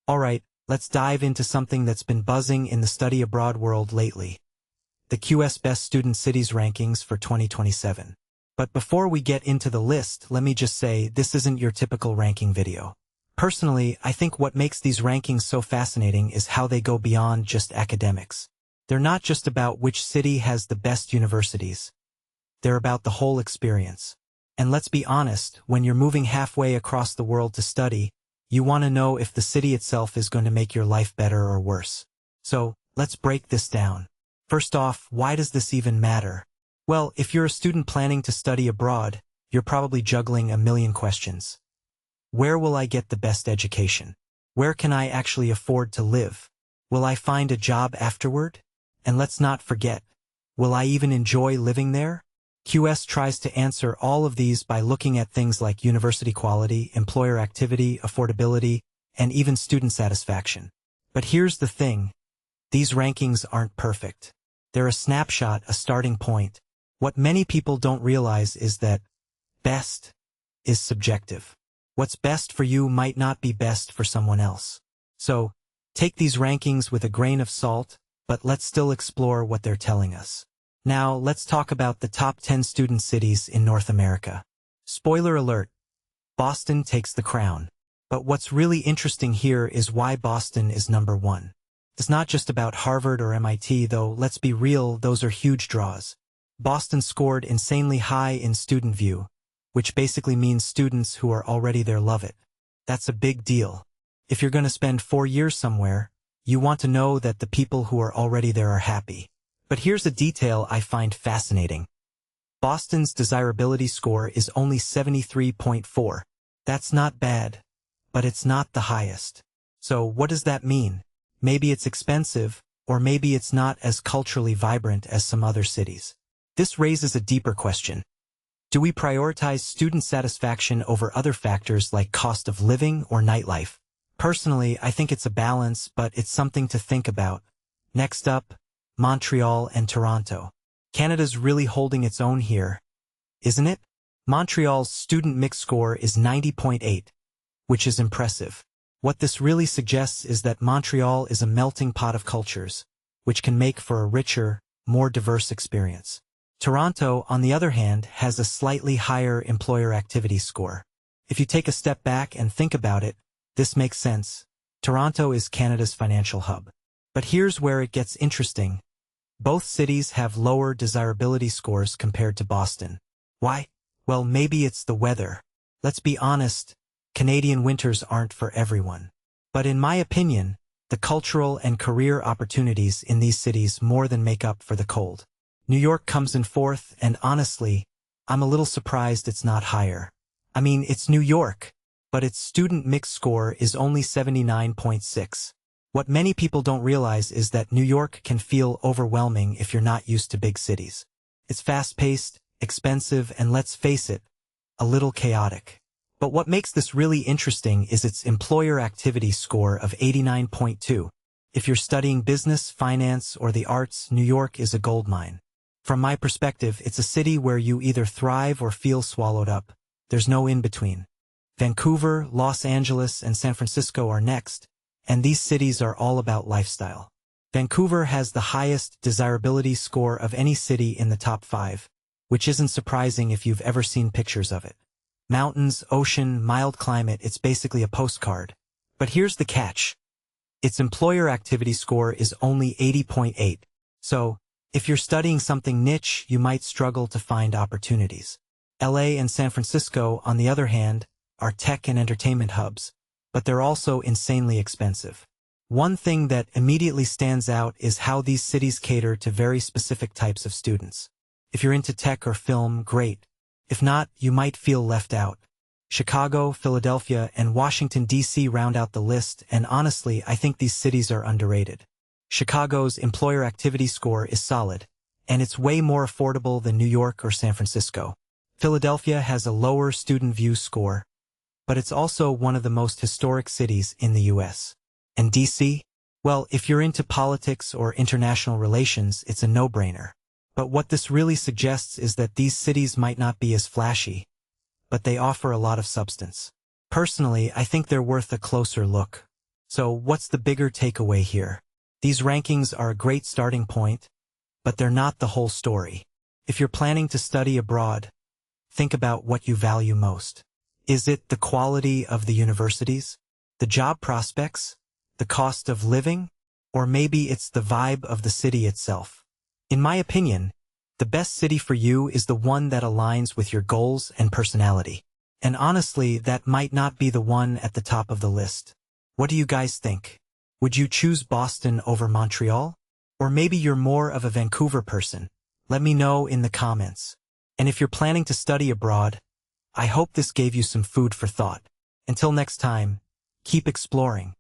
Alright, let's dive into something that's been buzzing in the study abroad world lately. The QS Best Student Cities Rankings for 2027. But before we get into the list, let me just say this isn't your typical ranking video. Personally, I think what makes these rankings so fascinating is how they go beyond just academics. They're not just about which city has the best universities. They're about the whole experience. And let's be honest, when you're moving halfway across the world to study, you want to know if the city itself is going to make your life better or worse. So, let's break this down. First off, why does this even matter? Well, if you're a student planning to study abroad, you're probably juggling a million questions. Where will I get the best education? Where can I actually afford to live? Will I find a job afterward? And let's not forget, will I even enjoy living there? QS tries to answer all of these by looking at things like university quality, employer activity, affordability, and even student satisfaction. But here's the thing. These rankings aren't perfect. They're a snapshot, a starting point. What many people don't realize is that best is subjective. What's best for you might not be best for someone else. So, take these rankings with a grain of salt, but let's still explore what they're telling us. Now, let's talk about the top 10 student cities in North America. Spoiler alert, Boston takes the crown. But what's really interesting here is why Boston is number one. It's not just about Harvard or MIT, though, let's be real, those are huge draws. Boston scored insanely high in student view, which basically means students who are already there love it. That's a big deal. If you're going to spend 4 years somewhere, you want to know that the people who are already there are happy. But here's a detail I find fascinating. Boston's desirability score is only 73.4. That's not bad, but it's not the highest. So what does that mean? Maybe it's expensive, or maybe it's not as culturally vibrant as some other cities. This raises a deeper question. Do we prioritize student satisfaction over other factors like cost of living or nightlife? Personally, I think it's a balance, but it's something to think about. Next up, Montreal and Toronto. Canada's really holding its own here, isn't it? Montreal's student mix score is 90.8, which is impressive. What this really suggests is that Montreal is a melting pot of cultures, which can make for a richer, more diverse experience. Toronto, on the other hand, has a slightly higher employer activity score. If you take a step back and think about it, this makes sense. Toronto is Canada's financial hub. But here's where it gets interesting. Both cities have lower desirability scores compared to Boston. Why? Well, maybe it's the weather. Let's be honest, Canadian winters aren't for everyone. But in my opinion, the cultural and career opportunities in these cities more than make up for the cold. New York comes in fourth, and honestly, I'm a little surprised it's not higher. I mean, it's New York, but its student mix score is only 79.6. What many people don't realize is that New York can feel overwhelming if you're not used to big cities. It's fast-paced, expensive, and let's face it, a little chaotic. But what makes this really interesting is its employer activity score of 89.2. If you're studying business, finance, or the arts, New York is a goldmine. From my perspective, it's a city where you either thrive or feel swallowed up. There's no in-between. Vancouver, Los Angeles, and San Francisco are next, and these cities are all about lifestyle. Vancouver has the highest desirability score of any city in the top 5, which isn't surprising if you've ever seen pictures of it. Mountains, ocean, mild climate, it's basically a postcard. But here's the catch. Its employer activity score is only 80.8. So, if you're studying something niche, you might struggle to find opportunities. LA and San Francisco, on the other hand, are tech and entertainment hubs, but they're also insanely expensive. One thing that immediately stands out is how these cities cater to very specific types of students. If you're into tech or film, great. If not, you might feel left out. Chicago, Philadelphia, and Washington, D.C. round out the list, and honestly, I think these cities are underrated. Chicago's employer activity score is solid, and it's way more affordable than New York or San Francisco. Philadelphia has a lower student view score, but it's also one of the most historic cities in the U.S. And D.C.? Well, if you're into politics or international relations, it's a no-brainer. But what this really suggests is that these cities might not be as flashy, but they offer a lot of substance. Personally, I think they're worth a closer look. So what's the bigger takeaway here? These rankings are a great starting point, but they're not the whole story. If you're planning to study abroad, think about what you value most. Is it the quality of the universities, the job prospects, the cost of living, or maybe it's the vibe of the city itself? In my opinion, the best city for you is the one that aligns with your goals and personality. And honestly, that might not be the one at the top of the list. What do you guys think? Would you choose Boston over Montreal? Or maybe you're more of a Vancouver person? Let me know in the comments. And if you're planning to study abroad, I hope this gave you some food for thought. Until next time, keep exploring.